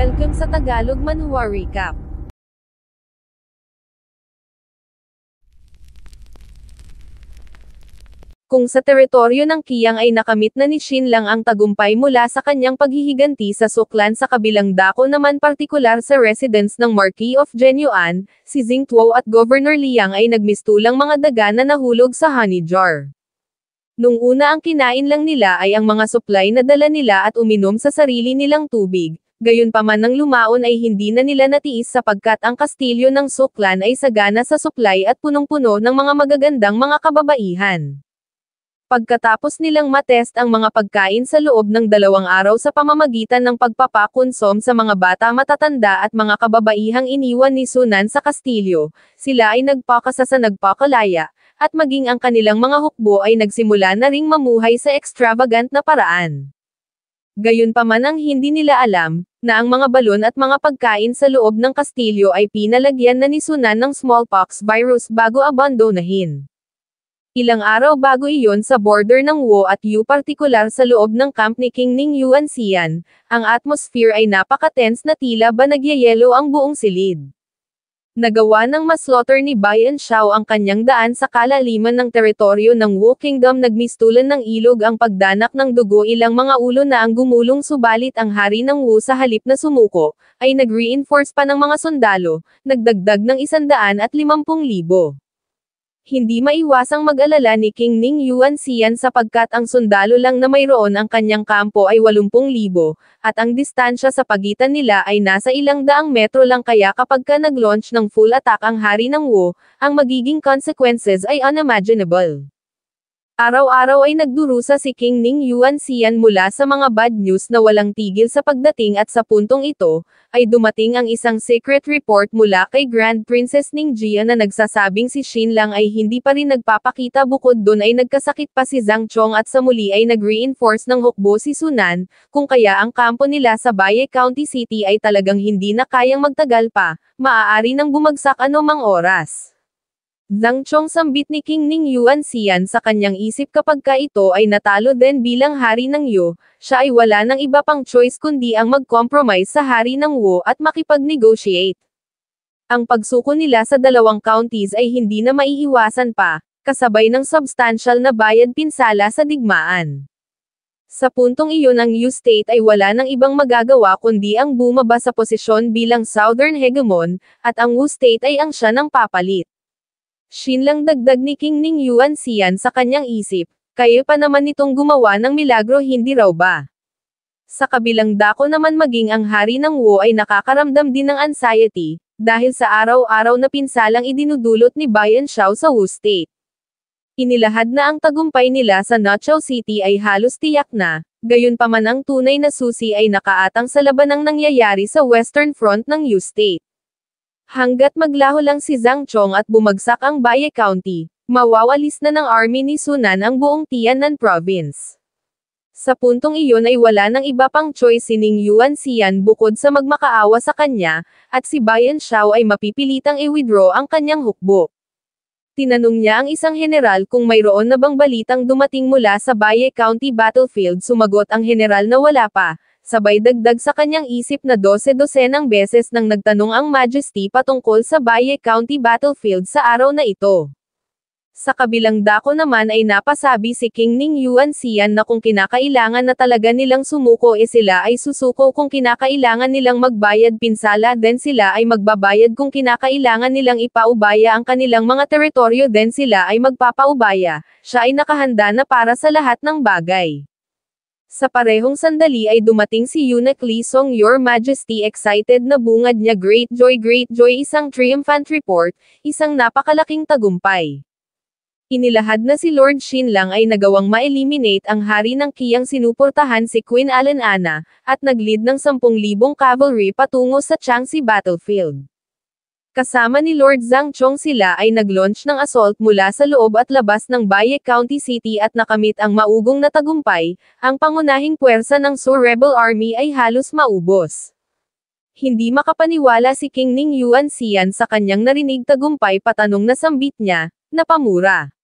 Welcome sa Tagalog Manhwa Recap. Kung sa teritoryo ng Qiang ay nakamit na ni Shin lang ang tagumpay mula sa kanyang paghihiganti sa Suklan, sa kabilang dako naman partikular sa residence ng Marquis of Genyuan, si Xing Tuo at Governor Liang ay nagmistulang mga daga na nahulog sa honey jar. Nung una ang kinain lang nila ay ang mga supply na dala nila at uminom sa sarili nilang tubig, gayunpaman nang lumaon ay hindi na nila natiis sapagkat ang kastilyo ng Suklan ay sagana sa supply at punong-puno ng mga magagandang mga kababaihan. Pagkatapos nilang matest ang mga pagkain sa loob ng 2 araw sa pamamagitan ng pagpapakonsom sa mga bata, matatanda at mga kababaihang iniwan ni Sunan sa kastilyo, sila ay nagpakasa sa nagpakalaya, at maging ang kanilang mga hukbo ay nagsimula na ring mamuhay sa extravagant na paraan. Gayunpaman ang hindi nila alam, na ang mga balon at mga pagkain sa loob ng kastilyo ay pinalagyan na ni Sunan ng smallpox virus bago abandonahin. Ilang araw bago iyon sa border ng Wo at Yu, partikular sa loob ng camp ni King Ning Yuanxian, ang atmosphere ay napaka-tense na tila ba nagyayelo ang buong silid. Nagawa ng maslaughter ni Bai Anshao ang kanyang daan sa kalaliman ng teritoryo ng Wu Kingdom. Nagmistulan ng ilog ang pagdanak ng dugo, ilang mga ulo na ang gumulong, subalit ang hari ng Wu sa halip na sumuko, ay nag-reinforce pa ng mga sundalo, nagdagdag ng 150,000. Hindi maiwasang mag-alala ni King Ning Yuanxian sapagkat ang sundalo lang na mayroon ang kanyang kampo ay 80,000, at ang distansya sa pagitan nila ay nasa ilang daang metro lang, kaya kapag ka nag-launch ng full attack ang hari ng Wu, ang magiging consequences ay unimaginable. Araw-araw ay nagdurusa si King Ning Yuanxian mula sa mga bad news na walang tigil sa pagdating, at sa puntong ito, ay dumating ang isang secret report mula kay Grand Princess Ningjia na nagsasabing si Shin lang ay hindi pa rin nagpapakita. Bukod dun ay nagkasakit pa si Zhang Chong at sa muli ay nag-reinforce ng hukbo si Sunan, kung kaya ang kampo nila sa Baye County City ay talagang hindi na kayang magtagal pa, maaari nang bumagsak anumang oras. Zhang Chong sambit ni King Ning Yuanxian sa kanyang isip, kapag ka ito ay natalo din bilang hari ng Yu, siya ay wala ng iba pang choice kundi ang mag-compromise sa hari ng Wu at makipag-negotiate. Ang pagsuko nila sa 2 counties ay hindi na maiiwasan pa, kasabay ng substantial na bayad pinsala sa digmaan. Sa puntong iyon ang Yu State ay wala ng ibang magagawa kundi ang bumaba sa posisyon bilang Southern Hegemon, at ang Wu State ay ang siya ng papalit. Shin lang, dagdag ni King Ning Yuanxian sa kanyang isip, kaya pa naman nitong gumawa ng milagro, hindi raw ba? Sa kabilang dako naman maging ang hari ng Wu ay nakakaramdam din ng anxiety, dahil sa araw-araw na pinsalang idinudulot ni Bai Anshao sa Wu State. Inilahad na ang tagumpay nila sa Nochao City ay halos tiyak na, gayunpaman ang tunay na susi ay nakaatang sa labanang nangyayari sa Western Front ng Yu State. Hanggat maglaho lang si Zhang Chong at bumagsak ang Baye County, mawawalis na ng army ni Sunan ang buong Tianan Province. Sa puntong iyon ay wala ng iba pang choice si Ning Yuanxian bukod sa magmakaawa sa kanya, at si Bai Anshao ay mapipilitang i-withdraw ang kanyang hukbo. Tinanong niya ang isang general kung mayroon na bang balitang dumating mula sa Baye County battlefield. Sumagot ang general na wala pa. Sabay dagdag sa kanyang isip na 12-dosenang beses nang nagtanong ang Majesty patungkol sa Baye County battlefield sa araw na ito. Sa kabilang dako naman ay napasabi si King Ning Yuanxian na kung kinakailangan na talaga nilang sumuko sila ay susuko, kung kinakailangan nilang magbayad pinsala din sila ay magbabayad, kung kinakailangan nilang ipaubaya ang kanilang mga teritoryo din sila ay magpapaubaya, siya ay nakahanda na para sa lahat ng bagay. Sa parehong sandali ay dumating si Eunuch Li Song. Your Majesty, excited na bungad niya. Great joy, isang triumphant report, isang napakalaking tagumpay. Inilahad na si Lord Shin lang ay nagawang ma-eliminate ang hari ng Qiang, sinuportahan si Queen Alan-Ana, at nag-lead ng 10,000 cavalry patungo sa Changxi battlefield. Kasama ni Lord Zhang Chong sila ay nag-launch ng assault mula sa loob at labas ng Baye County City at nakamit ang maugong na tagumpay. Ang pangunahing puwersa ng Su Rebel Army ay halos maubos. Hindi makapaniwala si King Ning Yuanxian sa kanyang narinig tagumpay, patanong na sambit niya, napamura.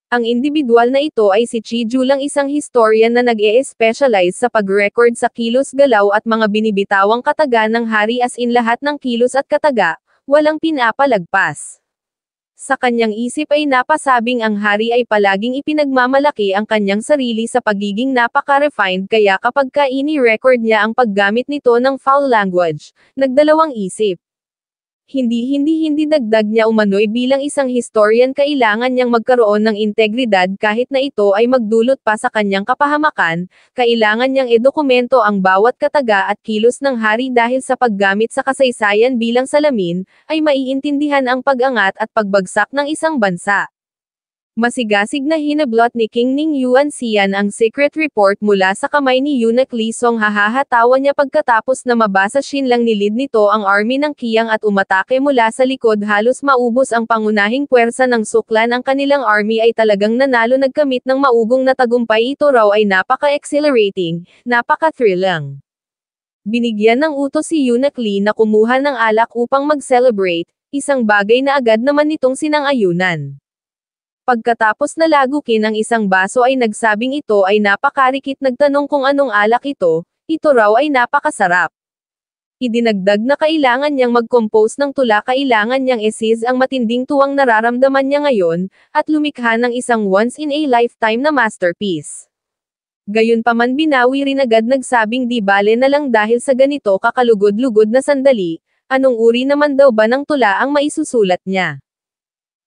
Ang individual na ito ay si Chi Julang, isang historian na nag-e-specialize sa pag-record sa kilos, galaw at mga binibitawang kataga ng hari, as in lahat ng kilos at kataga, walang pinapalagpas. Sa kanyang isip ay napasabing ang hari ay palaging ipinagmamalaki ang kanyang sarili sa pagiging napaka-refined, kaya kapag ini-record niya ang paggamit nito ng foul language, nagdalawang isip. Hindi dagdag niya umano'y bilang isang historian kailangan niyang magkaroon ng integridad kahit na ito ay magdulot pa sa kanyang kapahamakan, kailangan niyang edokumento ang bawat kataga at kilos ng hari dahil sa paggamit sa kasaysayan bilang salamin, ay maiintindihan ang pag-angat at pagbagsak ng isang bansa. Masigasig na hinablot ni King Ning Yuan Xian ang secret report mula sa kamay ni Eunuch Li Song. Hahatawa niya pagkatapos na mabasa. Xinlang nilid nito ang army ng Qiang at umatake mula sa likod, halos maubos ang pangunahing puwersa ng Suklan. Ang kanilang army ay talagang nanalo, nagkamit ng maugong na tagumpay. Ito raw ay napaka-exhilarating, napaka-thrilling. Binigyan ng utos si Eunuch Li na kumuha ng alak upang mag-celebrate, isang bagay na agad naman nitong sinang-ayunan. Pagkatapos na lagukin ang isang baso ay nagsabing ito ay napakarikit. Nagtanong kung anong alak ito raw ay napakasarap. Idinagdag na kailangan niyang mag-compose ng tula, kailangan niyang i-seize ang matinding tuwang nararamdaman niya ngayon, at lumikha ng isang once-in-a-lifetime na masterpiece. Gayunpaman binawi rin agad, nagsabing di bale na lang dahil sa ganito kakalugod-lugod na sandali, anong uri naman daw ba ng tula ang maisusulat niya.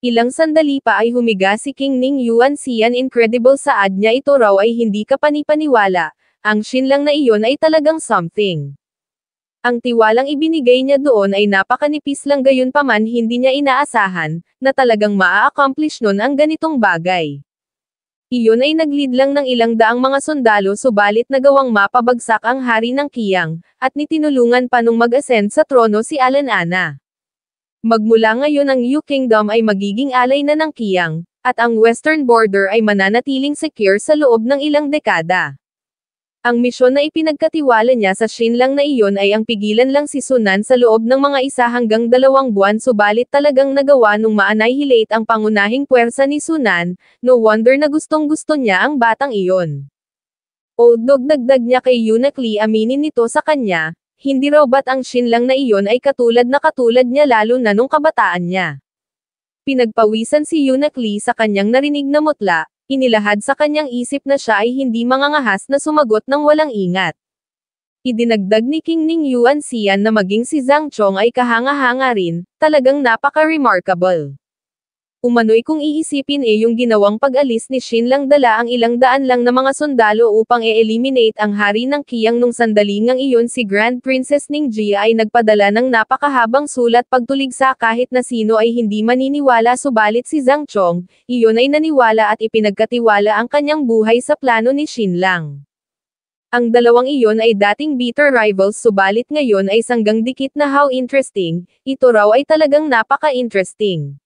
Ilang sandali pa ay humiga si King Ning Yuan Xian. Incredible, saad niya, ito raw ay hindi ka panipaniwala, ang Xinlang na iyon ay talagang something. Ang tiwalang ibinigay niya doon ay napakanipis lang, gayunpaman hindi niya inaasahan, na talagang maa-accomplish nun ang ganitong bagay. Iyon ay naglid lang ng ilang daang mga sundalo, subalit nagawang mapabagsak ang hari ng Qiang, at nitinulungan pa nung mag-ascend sa trono si Alan Ana. Magmula ngayon ang Yu Kingdom ay magiging alay na ng Qiang, at ang western border ay mananatiling secure sa loob ng ilang dekada. Ang misyon na ipinagkatiwala niya sa Xinlang na iyon ay ang pigilan lang si Sunan sa loob ng mga 1 hanggang 2 buwan, subalit talagang nagawa nung ma-annihilate ang pangunahing puwersa ni Sunan. No wonder na gustong-gusto niya ang batang iyon. Although dagdag niya kay Eunuch Li, aminin nito sa kanya, hindi raw ba't ang Xinlang na iyon ay katulad niya lalo na nung kabataan niya. Pinagpawisan si Eunuch Li sa kanyang narinig na mutla, inilahad sa kanyang isip na siya ay hindi mangangahas na sumagot ng walang ingat. Idinagdag ni King Ning Yuan Xian na maging si Zhang Chong ay kahanga-hanga rin, talagang napaka-remarkable. Umano'y kung iisipin yung ginawang pag-alis ni Xinlang, dala ang ilang daan lang na mga sundalo upang e-eliminate ang hari ng Qiang. Nung sandali ngang iyon si Grand Princess Ningjia ay nagpadala ng napakahabang sulat pagtuligsa, kahit na sino ay hindi maniniwala, subalit si Zhang Chong, iyon ay naniwala at ipinagkatiwala ang kanyang buhay sa plano ni Xinlang. Ang dalawang iyon ay dating bitter rivals, subalit ngayon ay sanggang dikit na. How interesting, ito raw ay talagang napaka-interesting.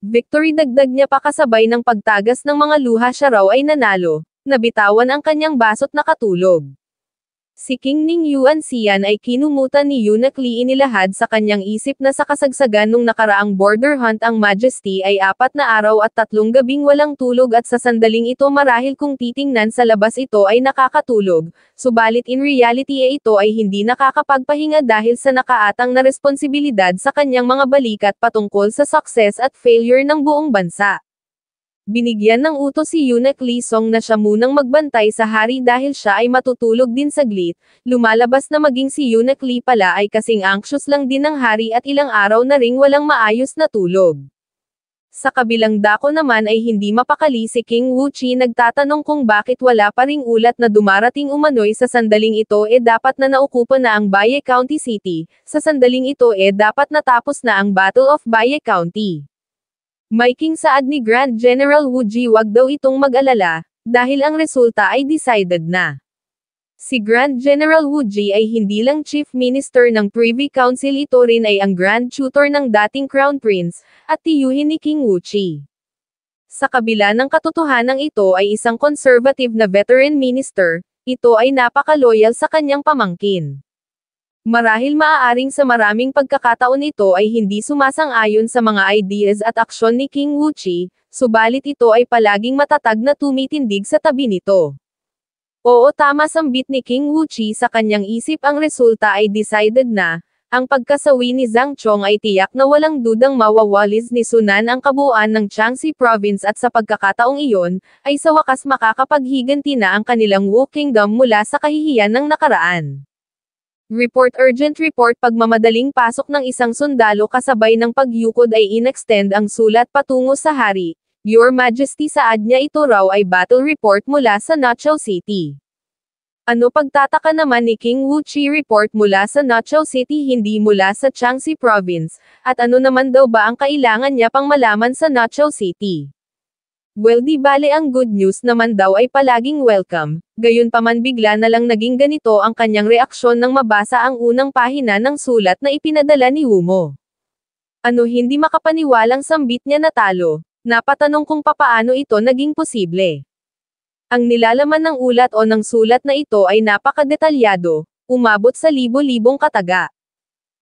Victory, dagdag niya pa kasabay ng pagtagas ng mga luha. Siya raw ay nanalo, nabitawan ang kanyang baso't nakatulog. Si King Ning Yuan Xian ay kinumutan ni Eunuch Li. Inilahad sa kanyang isip na sa kasagsagan nung nakaraang border hunt ang Majesty ay 4 na araw at 3 gabing walang tulog, at sa sandaling ito marahil kung titingnan sa labas ito ay nakakatulog, subalit in reality ito ay hindi nakakapagpahinga dahil sa nakaatang na responsibilidad sa kanyang mga balikat patungkol sa success at failure ng buong bansa. Binigyan ng utos si Eunuch Li Song na siya munang magbantay sa hari dahil siya ay matutulog din saglit. Lumalabas na maging si Eunuch Li pala ay kasing anxious lang din ng hari at ilang araw na ring walang maayos na tulog. Sa kabilang dako naman ay hindi mapakali si King Wuchi, nagtatanong kung bakit wala pa ring ulat na dumarating. Umano'y sa sandaling ito dapat na naukupa na ang Baye County City, sa sandaling ito dapat natapos na ang Battle of Baye County. Maiking saad ni Grand General Wu Ji, wag daw itong mag-alala, dahil ang resulta ay decided na. Si Grand General Wu Ji ay hindi lang Chief Minister ng Privy Council, ito rin ay ang Grand Tutor ng dating Crown Prince, at tiyuhin ni King Wuchi. Sa kabila ng katotohanang ito ay isang conservative na veteran minister, ito ay napaka-loyal sa kanyang pamangkin. Marahil maaaring sa maraming pagkakataon ito ay hindi sumasang-ayon sa mga ideas at aksyon ni King Wuchi, subalit ito ay palaging matatag na tumitindig sa tabi nito. Oo, tama, sambit ni King Wuchi sa kanyang isip, ang resulta ay decided na. Ang pagkasawi ni Zhang Chong ay tiyak na walang dudang mawawalis ni Sunan ang kabuuan ng Jiangxi Province at sa pagkakataong iyon, ay sa wakas makakapaghiganti na ang kanilang Wu Kingdom mula sa kahihiyan ng nakaraan. Report, urgent report, pagmamadaling pasok ng isang sundalo kasabay ng pagyukod ay inextend ang sulat patungo sa hari. Your Majesty, saad niya, ito raw ay battle report mula sa Nochao City. Ano, pagtataka naman ni King Wuchi, report mula sa Nochao City hindi mula sa Jiangxi Province, at ano naman daw ba ang kailangan niya pang malaman sa Nochao City? Well, di bale, ang good news naman daw ay palaging welcome, gayunpaman bigla na lang naging ganito ang kanyang reaksyon nang mabasa ang unang pahina ng sulat na ipinadala ni Wumo. Ano, hindi makapaniwalang sambit niya, natalo. Napatanong kung papaano ito naging posible. Ang nilalaman ng ulat o ng sulat na ito ay napakadetalyado, umabot sa libo-libong kataga.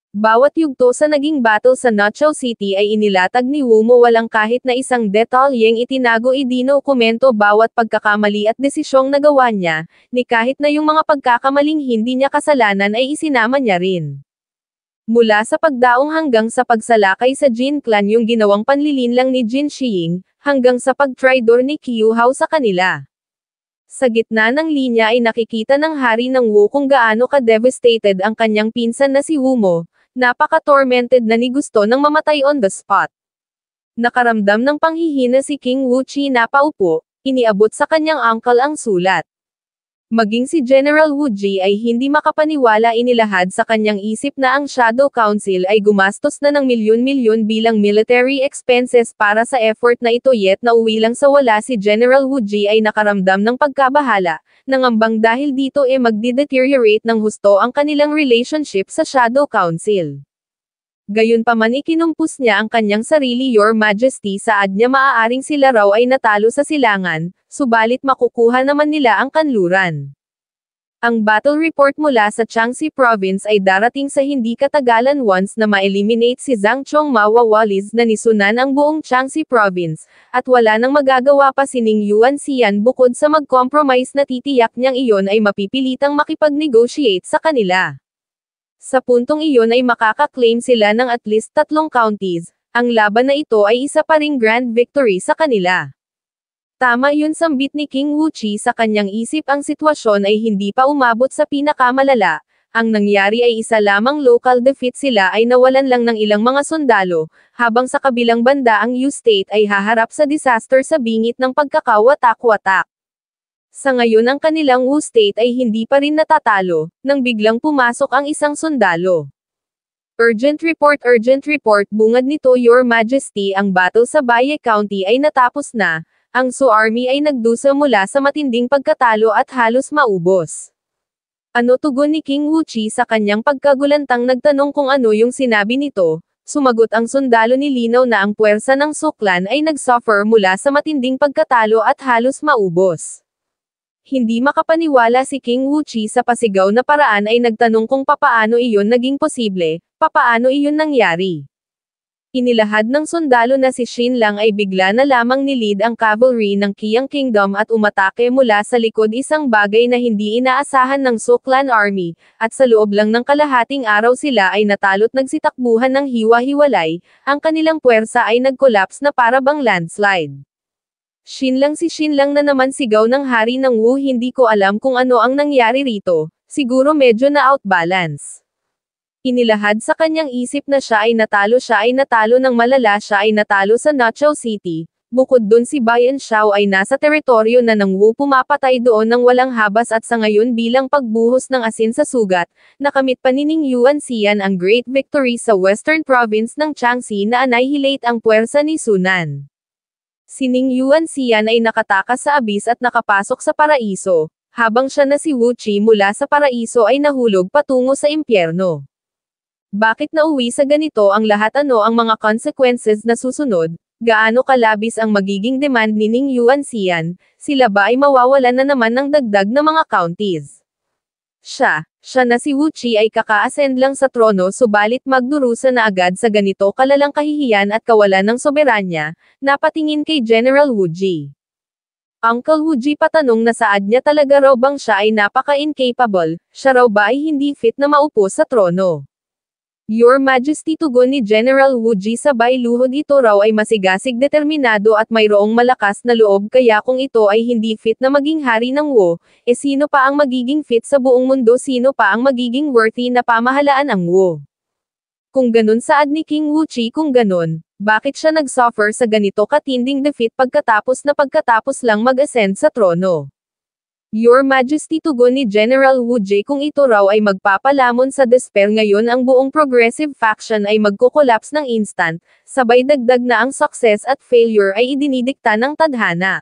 Bawat yugto sa naging battle sa Nochao City ay inilatag ni Wumo, walang kahit na isang detalyeng itinago, idinokumento bawat pagkakamali at desisyong nagawa niya, ni kahit na yung mga pagkakamaling hindi niya kasalanan ay isinama niya rin. Mula sa pagdaong hanggang sa pagsalakay sa Jin Clan, yung ginawang panlilinlang ni Jin Xiying, hanggang sa pagtraidor ni Qiu Hao sa kanila. Sa gitna ng linya ay nakikita ng hari ng Wu kung gaano ka-devastated ang kanyang pinsan na si Wumo, napaka-tormented na ni gusto nang mamatay on the spot. Nakaramdam ng panghihina si King Wuchi, napaupo, iniabot sa kanyang uncle ang sulat. Maging si General Wu Ji ay hindi makapaniwala, inilahad sa kanyang isip na ang Shadow Council ay gumastos na ng milyon-milyon bilang military expenses para sa effort na ito, yet nauwi lang sa wala. Si General Wu Ji ay nakaramdam ng pagkabahala, nangambang dahil dito magdi-deteriorate ng husto ang kanilang relationship sa Shadow Council. Gayunpaman ikinumpus niya ang kanyang sarili. Your Majesty, saad niya, maaaring sila raw ay natalo sa silangan, subalit makukuha naman nila ang kanluran. Ang battle report mula sa Jiangxi Province ay darating sa hindi katagalan. Once na ma-eliminate si Zhang Chong, mawawalis na ni Sunan ang buong Jiangxi Province, at wala nang magagawa pa si Ning Yuanxian bukod sa mag-compromise na titiyak niyang iyon ay mapipilitang makipag-negotiate sa kanila. Sa puntong iyon ay makaka-claim sila ng at least 3 counties. Ang laban na ito ay isa pa ring grand victory sa kanila. Tama yun, sambit ni King Wuchi sa kanyang isip, ang sitwasyon ay hindi pa umabot sa pinakamalala. Ang nangyari ay isa lamang local defeat, sila ay nawalan lang ng ilang mga sundalo, habang sa kabilang banda ang Yu State ay haharap sa disaster sa bingit ng pagkakawatak-watak. Sa ngayon ang kanilang Wu State ay hindi pa rin natatalo, nang biglang pumasok ang isang sundalo. Urgent report, bungad nito, Your Majesty, ang battle sa Baye County ay natapos na, ang Su Army ay nagdusa mula sa matinding pagkatalo at halos maubos. Ano, tugon ni King Wuchi sa kanyang pagkagulantang nagtanong kung ano yung sinabi nito. Sumagot ang sundalo ni Linaw na ang puwersa ng Su Clan ay nagsuffer mula sa matinding pagkatalo at halos maubos. Hindi makapaniwala si King Wuchi sa pasigaw na paraan, ay nagtanong kung papaano iyon naging posible, papaano iyon nangyari. Inilahad ng sundalo na si Xin Lang ay bigla na lamang nilid ang cavalry ng Qiang Kingdom at umatake mula sa likod, isang bagay na hindi inaasahan ng Su Clan Army, at sa loob lang ng kalahating araw sila ay natalo't nagsitakbuhan ng hiwa-hiwalay, ang kanilang puwersa ay nag-collapse na para bang landslide. Xin Lang na naman, sigaw ng hari ng Wu, hindi ko alam kung ano ang nangyari rito, siguro medyo na-outbalance. Inilahad sa kanyang isip na siya ay natalo ng malala, siya ay natalo sa Nochao City. Bukod dun, si Bayan Xiao ay nasa teritoryo na ng Wu, pumapatay doon ng walang habas, at sa ngayon bilang pagbuhos ng asin sa sugat, nakamit pa ni Ning Yuanxian ang great victory sa western province ng Jiangxi na annihilate ang puwersa ni Sunan. Si Ning Yuanxian ay nakatakas sa abis at nakapasok sa paraiso, habang siya na si Wuchi mula sa paraiso ay nahulog patungo sa impyerno. Bakit nauwi sa ganito ang lahat? Ano ang mga consequences na susunod? Gaano kalabis ang magiging demand ni Ning Yuanxian? Sila ba ay mawawalan na naman ng dagdag na mga counties? Siya, Siya na si Wu Qi ay kaka-ascend lang sa trono subalit magdurusa na agad sa ganito kalalang kahihiyan at kawalan ng soberanya, napatingin kay General Wu Ji. Uncle Wu Ji patanong na saad niya talaga raw bang siya ay napaka-incapable, siya raw ba ay hindi fit na maupo sa trono. Your Majesty, tugon ni General Wu Ji sabay luhod, ito raw ay masigasig, determinado at mayroong malakas na loob, kaya kung ito ay hindi fit na maging hari ng Wu, sino pa ang magiging fit sa buong mundo, sino pa ang magiging worthy na pamahalaan ang Wu? Kung ganun saad ni King Wu Qi, kung ganun, bakit siya nag-suffer sa ganito katinding defeat pagkatapos lang mag-ascend sa trono? Your Majesty, tugon ni General Wu Ji, kung ito raw ay magpapalamon sa despair, ngayon ang buong progressive faction ay magko-collapse ng instant, sabay dagdag na ang success at failure ay idinidikta ng tadhana.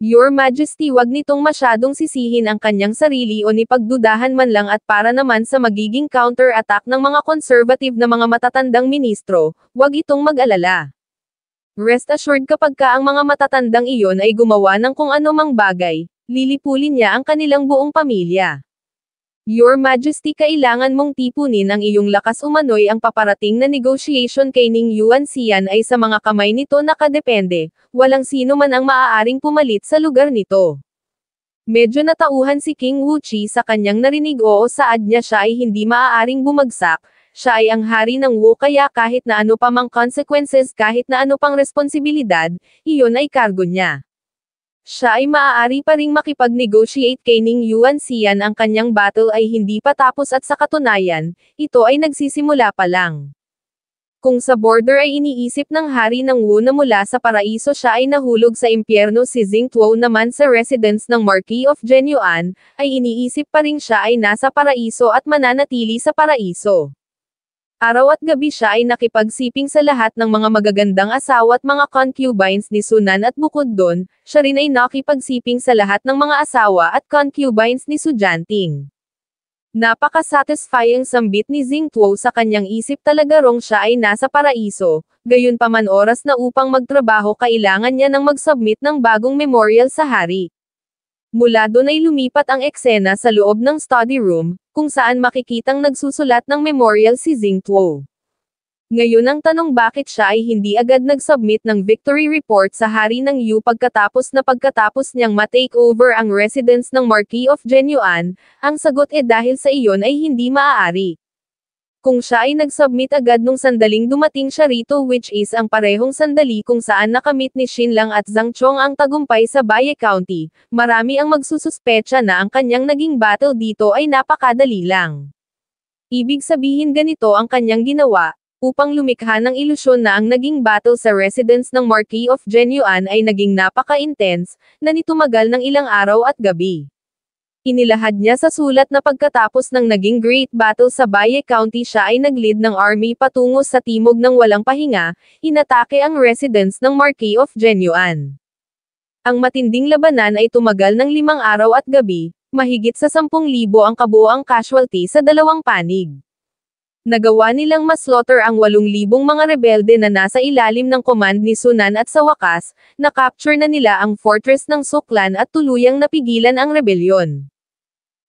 Your Majesty, wag nitong masyadong sisihin ang kanyang sarili o nipagdudahan man lang, at para naman sa magiging counter-attack ng mga conservative na mga matatandang ministro, wag itong mag-alala. Rest assured, kapag ang mga matatandang iyon ay gumawa ng kung ano mang bagay, lilipulin niya ang kanilang buong pamilya. Your Majesty, kailangan mong tipunin ang iyong lakas, umano'y ang paparating na negotiation kay Ning Yuanxian ay sa mga kamay nito nakadepende, walang sino man ang maaaring pumalit sa lugar nito. Medyo natauhan si King Wu Qi sa kanyang narinig, oo, saad niya siya ay hindi maaaring bumagsak, siya ay ang hari ng Wu, kaya kahit na ano pa mang consequences, kahit na ano pang responsibilidad, iyon ay kargo niya. Siya ay maaari pa ring makipag-negotiate kay Ning Yuanxian, ang kanyang battle ay hindi pa tapos at sa katunayan, ito ay nagsisimula pa lang. Kung sa border ay iniisip ng hari ng Wu na mula sa paraiso siya ay nahulog sa impyerno, si Xing Tuo naman sa residence ng Marquis of Genyuan, ay iniisip pa ring siya ay nasa paraiso at mananatili sa paraiso. Araw at gabi siya ay nakipagsiping sa lahat ng mga magagandang asawa at mga concubines ni Sunan, at bukod doon, siya rin ay nakipagsiping sa lahat ng mga asawa at concubines ni Su Jianting. Napaka-satisfying sambit ni Xing Tuo sa kanyang isip, talaga rong siya ay nasa paraiso, gayunpaman oras na upang magtrabaho kailangan niya nang mag-submit ng bagong memorial sa hari. Mula doon ay lumipat ang eksena sa loob ng study room, kung saan makikitang nagsusulat ng memorial si Xing Tuo. Ngayon ang tanong, bakit siya ay hindi agad nag-submit ng victory report sa hari ng Yu pagkatapos niyang ma-take over ang residence ng Marquis of Genyuan? Ang sagot dahil sa iyon ay hindi maaari. Kung siya ay nag-submit agad nung sandaling dumating siya rito, which is ang parehong sandali kung saan nakamit ni Xin Lang at Zhang Chong ang tagumpay sa Baye County, marami ang magsususpecha na ang kanyang naging battle dito ay napakadali lang. Ibig sabihin ganito ang kanyang ginawa, upang lumikha ng ilusyon na ang naging battle sa residence ng Marquis of Genyuan ay naging napaka-intense, na nitumagal ng ilang araw at gabi. Inilahad niya sa sulat na pagkatapos ng naging great battle sa Baye County siya ay nag-lead ng army patungo sa timog ng walang pahinga, inatake ang residence ng Marquis of Genyuan. Ang matinding labanan ay tumagal ng 5 araw at gabi, mahigit sa 10,000 ang kabuoang casualty sa dalawang panig. Nagawa nilang maslaughter ang 8,000 mga rebelde na nasa ilalim ng command ni Sunan, at sa wakas, na-capture na nila ang fortress ng Suklan at tuluyang napigilan ang rebelyon.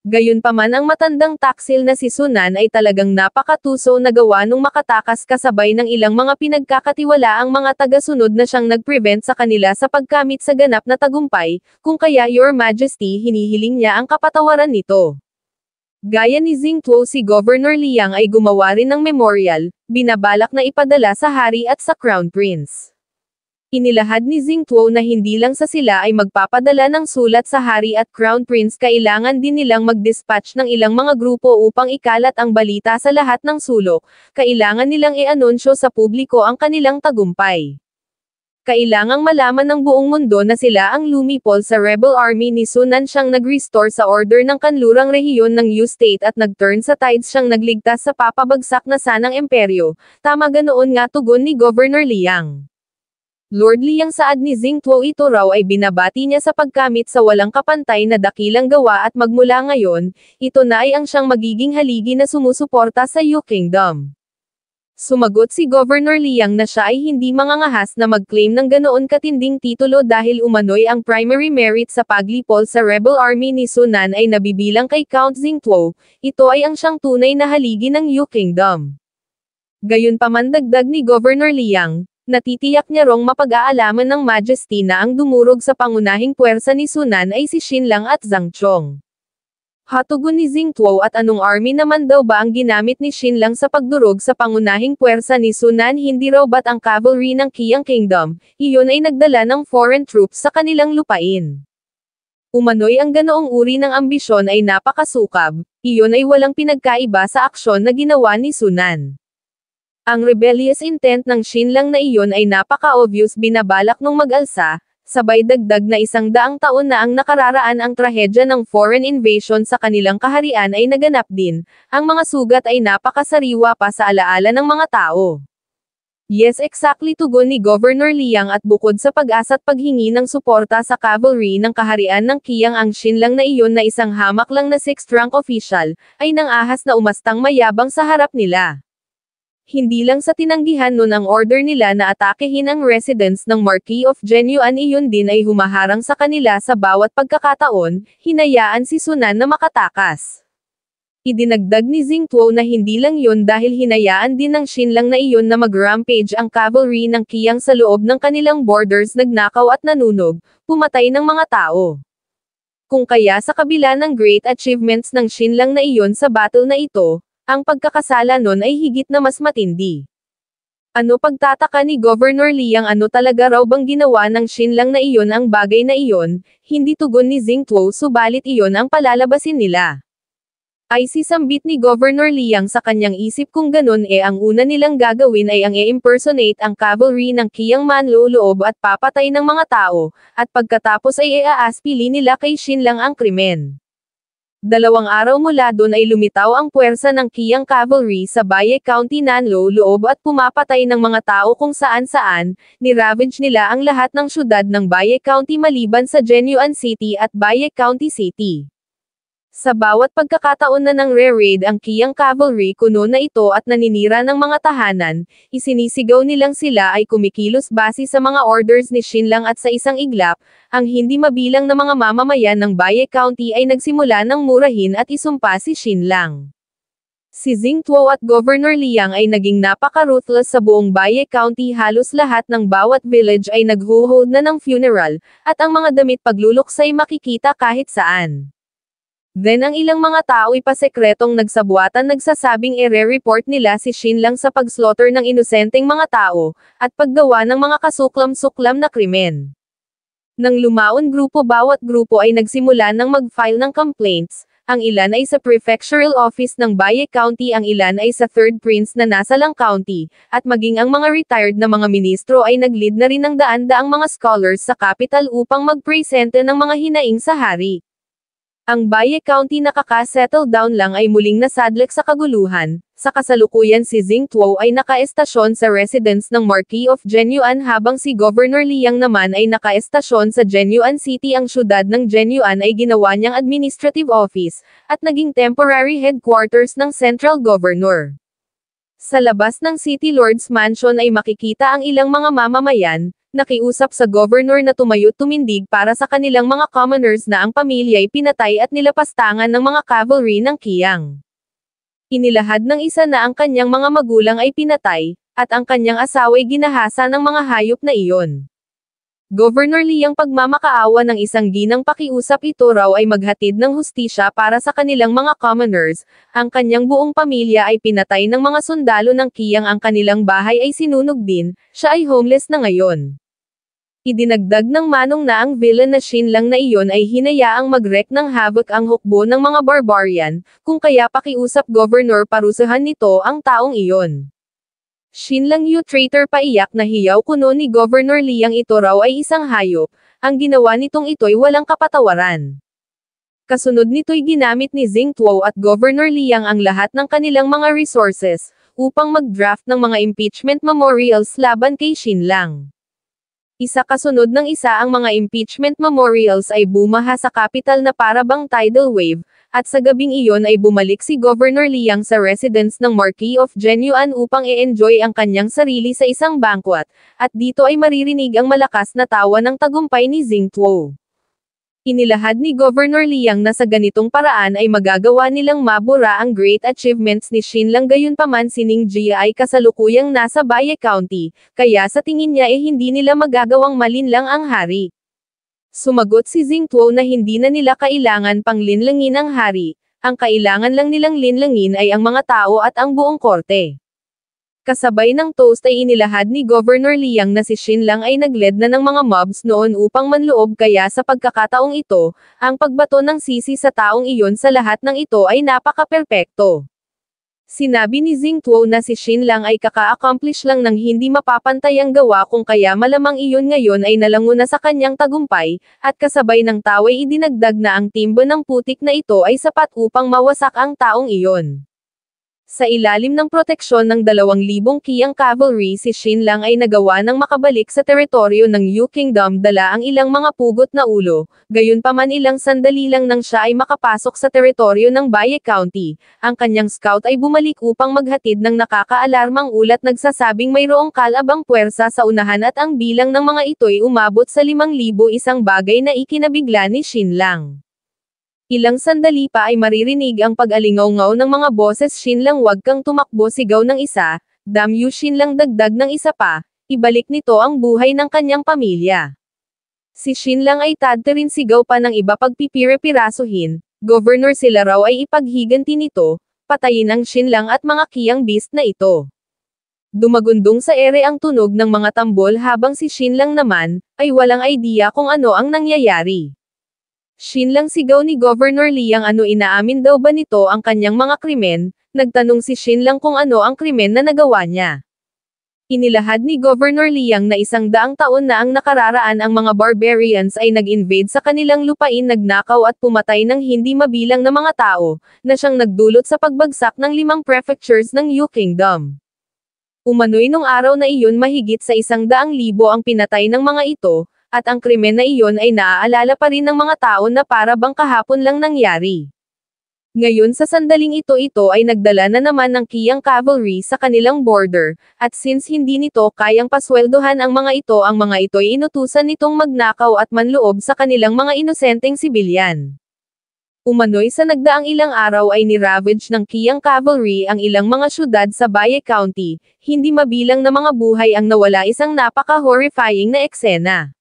Gayunpaman ang matandang taksil na si Sunan ay talagang napakatuso na gawa nung makatakas kasabay ng ilang mga pinagkakatiwalaang mga taga-sunod na siyang nag-prevent sa kanila sa pagkamit sa ganap na tagumpay, kung kaya Your Majesty hinihiling niya ang kapatawaran nito. Gaya ni Xing Tuo, si Governor Liang ay gumawa rin ng memorial, binabalak na ipadala sa hari at sa Crown Prince. Inilahad ni Xing Tuo na hindi lang sa sila ay magpapadala ng sulat sa hari at Crown Prince, kailangan din nilang mag-dispatch ng ilang mga grupo upang ikalat ang balita sa lahat ng sulok, kailangan nilang i-anunsyo sa publiko ang kanilang tagumpay. Kailangang malaman ng buong mundo na sila ang lumipol sa rebel army ni Sunan, siyang nag-restore sa order ng kanlurang rehiyon ng Yu State at nag-turn sa tides, siyang nagligtas sa papabagsak na sanang imperyo, tama ganoon nga tugon ni Governor Liang. Lord Liang, saad ni Xing Tuo, ito raw ay binabati niya sa pagkamit sa walang kapantay na dakilang gawa, at magmula ngayon, ito na ay ang siyang magiging haligi na sumusuporta sa Yu Kingdom. Sumagot si Governor Liang na siya ay hindi mangangahas na mag-claim ng ganoon katinding titulo dahil umano'y ang primary merit sa paglipol sa rebel army ni Sunan ay nabibilang kay Count Xingtuo, ito ay ang siyang tunay na haligi ng Yu Kingdom. Gayunpaman dagdag ni Governor Liang, natitiyak niya rong mapag-aalaman ng Majesty na ang dumurog sa pangunahing puwersa ni Sunan ay si Xinlang at Zhang Chong. Hatugon ni Xingtuo at anong army naman daw ba ang ginamit ni Xinlang sa pagdurog sa pangunahing puwersa ni Sunan, hindi raw ba't ang cavalry ng Qiang Kingdom, iyon ay nagdala ng foreign troops sa kanilang lupain. Umano'y ang ganoong uri ng ambisyon ay napakasukab, iyon ay walang pinagkaiba sa aksyon na ginawa ni Sunan. Ang rebellious intent ng Xinlang na iyon ay napaka-obvious, binabalak nung mag-alsa, sabay dagdag na 100 taon na ang nakararaan ang trahedya ng foreign invasion sa kanilang kaharian ay naganap din, ang mga sugat ay napakasariwa pa sa alaala ng mga tao. Yes, exactly, tugon ni Governor Liang, at bukod sa pag-asa't paghingi ng suporta sa cavalry ng kaharian ng Qiang, ang Xinlang na iyon na isang hamak lang na 6th rank official, ay nangahas na umastang mayabang sa harap nila. Hindi lang sa tinanggihan nun ang order nila na atakehin ang residence ng Marquis of Genyuan, iyon din ay humaharang sa kanila sa bawat pagkakataon, hinayaan si Sunan na makatakas. Idinagdag ni Xingtuo na hindi lang yun dahil hinayaan din ng Xinlang na iyon na mag-rampage ang cavalry ng Qiang sa loob ng kanilang borders, nagnakaw at nanunog, pumatay ng mga tao. Kung kaya sa kabila ng great achievements ng Xinlang na iyon sa battle na ito, ang pagkakasala nun ay higit na mas matindi. Ano, pagtataka ni Governor Liang, ano talaga raw bang ginawa ng Xinlang na iyon ang bagay na iyon, hindi tugon ni Xingtuo, subalit iyon ang palalabasin nila. Ay sisambit ni Governor Liang sa kanyang isip, kung ganun ang una nilang gagawin ay ang i-impersonate ang cavalry ng Qiang manloloob at papatay ng mga tao, at pagkatapos ay iaaspili nila kay Xinlang ang krimen. 2 araw mula doon ay lumitaw ang puwersa ng Qiang Cavalry sa Baye County nanloloob at pumapatay ng mga tao kung saan-saan, ni-ravage nila ang lahat ng syudad ng Baye County maliban sa Genyuan City at Baye County City. Sa bawat pagkakataon na nang re-raid ang Qiang Cavalry kuno na ito at naninira ng mga tahanan, isinisigaw nilang sila ay kumikilos base sa mga orders ni Xinlang, at sa isang iglap, ang hindi mabilang na mga mamamayan ng Baye County ay nagsimula ng murahin at isumpa si Xinlang. Si Xingtuo at Governor Liang ay naging napaka-ruthless sa buong Baye County, halos lahat ng bawat village ay nagho-hold na ng funeral, at ang mga damit pagluluksay makikita kahit saan. Then ang ilang mga tao ipasekretong nagsabuatan nagsasabing ire-report nila si Xinlang sa pag-slaughter ng inosenteng mga tao, at paggawa ng mga kasuklam-suklam na krimen. Nang lumaon grupo, bawat grupo ay nagsimula ng mag-file ng complaints, ang ilan ay sa prefectural office ng Baye County, ang ilan ay sa third prince na nasa Lang County, at maging ang mga retired na mga ministro ay nag-lead na rin ng daan-daang mga scholars sa capital upang magpresente ng mga hinaing sa hari. Ang Baye County nakaka-settle down lang ay muling nasadlak sa kaguluhan. Sa kasalukuyan si Xingtuo ay nakaestasyon sa residence ng Marquis of Genyuan habang si Governor Liang naman ay nakaestasyon sa Genyuan City. Ang syudad ng Genyuan ay ginawa niyang administrative office, at naging temporary headquarters ng Central Governor. Sa labas ng City Lord's Mansion ay makikita ang ilang mga mamamayan, nakiusap sa governor na tumayo't tumindig para sa kanilang mga commoners na ang pamilya ay pinatay at nilapastangan ng mga cavalry ng Qiang. Inilahad ng isa na ang kanyang mga magulang ay pinatay, at ang kanyang asawa ay ginahasa ng mga hayop na iyon. Governor Liang pagmamakaawa ng isang ginang pakiusap, ito raw ay maghatid ng hustisya para sa kanilang mga commoners, ang kanyang buong pamilya ay pinatay ng mga sundalo ng Qiang, ang kanilang bahay ay sinunog din, siya ay homeless na ngayon. Idinagdag ng manong na ang villain na Xinlang na iyon ay hinayaang mag-wreak ng havoc ang hukbo ng mga barbarian, kung kaya pakiusap governor parusahan nito ang taong iyon. Xinlang, you traitor, paiyak na hiyaw kuno ni Governor Liang, ito raw ay isang hayop, ang ginawa nitong ito'y walang kapatawaran. Kasunod nito'y ginamit ni Xingtuo at Governor Liang ang lahat ng kanilang mga resources, upang mag-draft ng mga impeachment memorials laban kay Xinlang. Isa kasunod ng isa ang mga impeachment memorials ay bumaha sa capital na para bang tidal wave, at sa gabing iyon ay bumalik si Governor Liang sa residence ng Marquis of Genuan upang i-enjoy ang kanyang sarili sa isang banquet, at dito ay maririnig ang malakas na tawa ng tagumpay ni Xingtuo. Inilahad ni Governor Liang na sa ganitong paraan ay magagawa nilang mabura ang great achievements ni Xinlang, gayunpaman si Ning Jie ay kasalukuyang nasa Baye County, kaya sa tingin niya hindi nila magagawang malinlang ang hari. Sumagot si Xingtuo na hindi na nila kailangan pang linlangin ang hari, ang kailangan lang nilang linlangin ay ang mga tao at ang buong korte. Kasabay ng toast ay inilahad ni Governor Liang na si Xinlang ay nagled na ng mga mobs noon upang manloob, kaya sa pagkakataong ito, ang pagbato ng sisi sa taong iyon sa lahat ng ito ay napaka-perpekto. Sinabi ni Xingtuo na si Xinlang ay kaka-accomplish lang ng hindi mapapantayang gawa, kung kaya malamang iyon ngayon ay nalango na sa kanyang tagumpay, at kasabay ng tawa'y idinagdag na ang timba ng putik na ito ay sapat upang mawasak ang taong iyon. Sa ilalim ng proteksyon ng 2,000 Qiang cavalry, si Xinlang ay nagawa ng makabalik sa teritoryo ng Yu Kingdom dala ang ilang mga pugot na ulo, gayunpaman ilang sandali lang nang siya ay makapasok sa teritoryo ng Baye County, ang kanyang scout ay bumalik upang maghatid ng nakakaalarmang ulat nagsasabing mayroong kalabang puwersa sa unahan at ang bilang ng mga ito'y umabot sa 5,000, isang bagay na ikinabigla ni Xinlang. Ilang sandali pa ay maririnig ang pag-alingaw-ngaw ng mga boses. Xinlang, wag kang tumakbo, sigaw ng isa, damn you. Xinlang, dagdag ng isa pa, ibalik nito ang buhay ng kanyang pamilya. Si Xinlang ay tadta rin, sigaw pa ng iba, pagpipire-pirasuhin, Governor, sila raw ay ipaghiganti nito, patayin ang Xinlang at mga Qiang beast na ito. Dumagundong sa ere ang tunog ng mga tambol habang si Xinlang naman, ay walang idea kung ano ang nangyayari. Xinlang, sigaw ni Governor Liang, ano, inaamin daw ba nito ang kanyang mga krimen? Nagtanong si Xinlang kung ano ang krimen na nagawa niya. Inilahad ni Governor Liang na 100 taon na ang nakararaan, ang mga barbarians ay nag-invade sa kanilang lupain, nagnakaw at pumatay ng hindi mabilang na mga tao, na siyang nagdulot sa pagbagsak ng 5 prefectures ng Yu Kingdom. Umano'y nung araw na iyon mahigit sa 100,000 ang pinatay ng mga ito, at ang krimen na iyon ay naaalala pa rin ng mga tao na para bang kahapon lang nangyari. Ngayon sa sandaling ito ay nagdala na naman ng Qiang cavalry sa kanilang border, at since hindi nito kayang pasweldohan ang mga ito'y inutusan nitong magnakaw at manloob sa kanilang mga inosenteng sibilyan. Umano'y sa nagdaang ilang araw ay ni-ravage ng Qiang cavalry ang ilang mga syudad sa Baye County, hindi mabilang na mga buhay ang nawala, isang napaka-horrifying na eksena.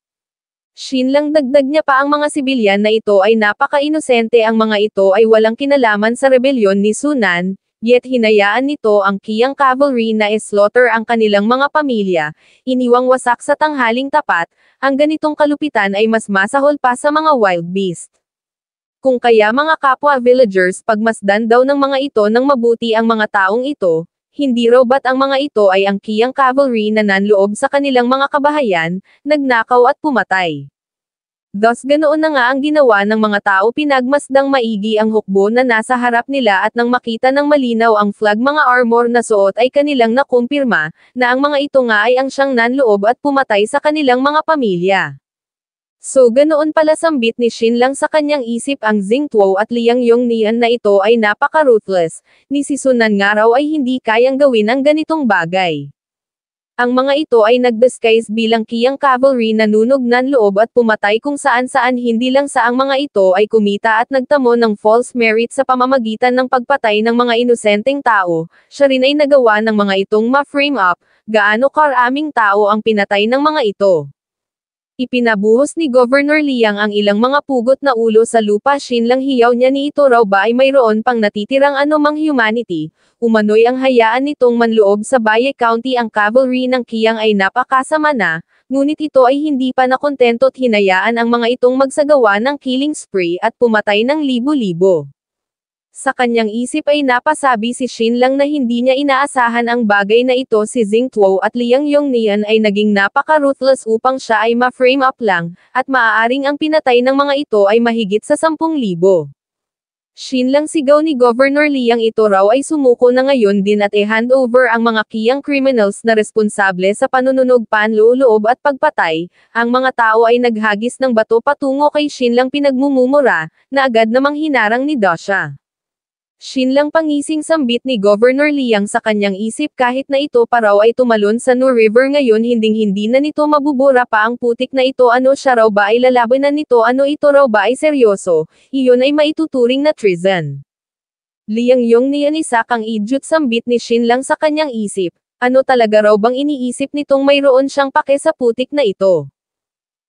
Xinlang, dagdag niya pa, ang mga sibilyan na ito ay napaka-inosente, ang mga ito ay walang kinalaman sa rebelyon ni Sunan, yet hinayaan nito ang Qiang cavalry na slaughter ang kanilang mga pamilya, iniwang wasak sa tanghaling tapat. Ang ganitong kalupitan ay mas masahol pa sa mga wild beast. Kung kaya mga kapwa villagers, pagmasdan daw ng mga ito ng mabuti ang mga taong ito, hindi raw ba't ang mga ito ay ang Qiang cavalry na nanloob sa kanilang mga kabahayan, nagnakaw at pumatay. Thus ganoon na nga ang ginawa ng mga tao, pinagmasdang maigi ang hukbo na nasa harap nila, at nang makita ng malinaw ang flag mga armor na suot ay kanilang nakumpirma, na ang mga ito nga ay ang siyang nanloob at pumatay sa kanilang mga pamilya. So ganoon pala sambit ni Xinlang sa kanyang isip ang Xingtuo at Liang Yongnian na ito ay napaka-ruthless, ni si Sunan nga raw ay hindi kayang gawin ang ganitong bagay. Ang mga ito ay nag-disguise bilang Qiang cavalry na nunog nanloob at pumatay kung saan-saan, hindi lang sa ang mga ito ay kumita at nagtamo ng false merit sa pamamagitan ng pagpatay ng mga inosenteng tao, siya rin ay nagawa ng mga itong ma-frame up, gaano karaming tao ang pinatay ng mga ito. Ipinabuhos ni Governor Liang ang ilang mga pugot na ulo sa lupa. Xinlang, hiyaw niya ni ito raw ba ay mayroon pang natitirang anumang humanity, umano'y ang hayaan nitong manloob sa Baye County ang cavalry ng Qiang ay napakasama na, ngunit ito ay hindi pa nakontento't hinayaan ang mga itong magsagawa ng killing spree at pumatay ng libo-libo. Sa kanyang isip ay napasabi si Xinlang na hindi niya inaasahan ang bagay na ito. Si Xingtuo at Liang Yongnian ay naging napaka-ruthless upang siya ay ma-frame up lang, at maaaring ang pinatay ng mga ito ay mahigit sa 10,000. Shinlang sigaw ni Governor Liang ito raw ay sumuko na ngayon din at i-handover ang mga kiyang criminals na responsable sa panununog panloob at pagpatay. Ang mga tao ay naghagis ng bato patungo kay Shinlang pinagmumumura, na agad namang hinarang ni Dasha. Shinlang pangising sambit ni Governor Liang sa kanyang isip kahit na ito pa raw ay tumalon sa Nu River ngayon hinding-hindi na nito mabubura pa ang putik na ito siya raw ba ay lalabanan nito ito raw ba ay seryoso, iyon ay maituturing na treason. Liang Yong niyan isa kang idiot sambit ni Shinlang sa kanyang isip, ano talaga raw bang iniisip nitong mayroon siyang pake sa putik na ito?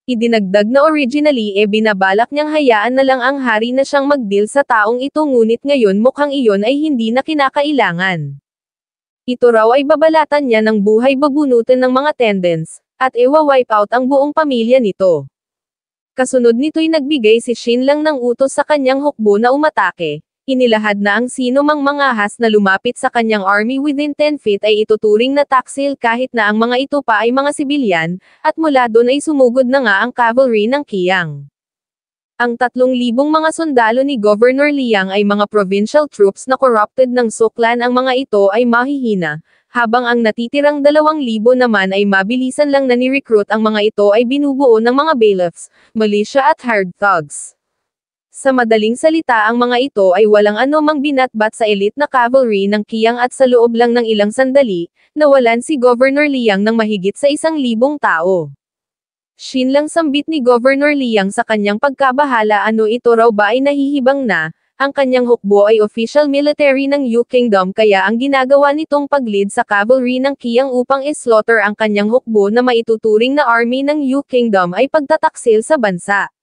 Idinagdag na originally binabalak niyang hayaan na lang ang hari na siyang mag-deal sa taong ito ngunit ngayon mukhang iyon ay hindi na kinakailangan. Ito raw ay babalatan niya ng buhay babunutin ng mga tendons, at iwa-wipe out ang buong pamilya nito. Kasunod nito'y nagbigay si Shinlang ng utos sa kanyang hukbo na umatake. Inilahad na ang sino mang mangahas na lumapit sa kanyang army within 10 feet ay ituturing na taksil kahit na ang mga ito pa ay mga sibilyan, at mula doon ay sumugod na nga ang cavalry ng Qiang. Ang 3,000 mga sundalo ni Governor Liang ay mga provincial troops na corrupted ng Suklan ang mga ito ay mahihina, habang ang natitirang 2,000 naman ay mabilisan lang na ni-recruit ang mga ito ay binubuo ng mga bailiffs, militia at hired thugs. Sa madaling salita ang mga ito ay walang anumang binatbat sa elite na cavalry ng Qiang at sa loob lang ng ilang sandali, nawalan si Governor Liang ng mahigit sa 1,000 tao. Shinlang sambit ni Governor Liang sa kanyang pagkabahala ito raw ba ay nahihibang na, ang kanyang hukbo ay official military ng Yu Kingdom kaya ang ginagawa nitong pag-lead sa cavalry ng Qiang upang slaughter ang kanyang hukbo na maituturing na army ng Yu Kingdom ay pagtataksil sa bansa.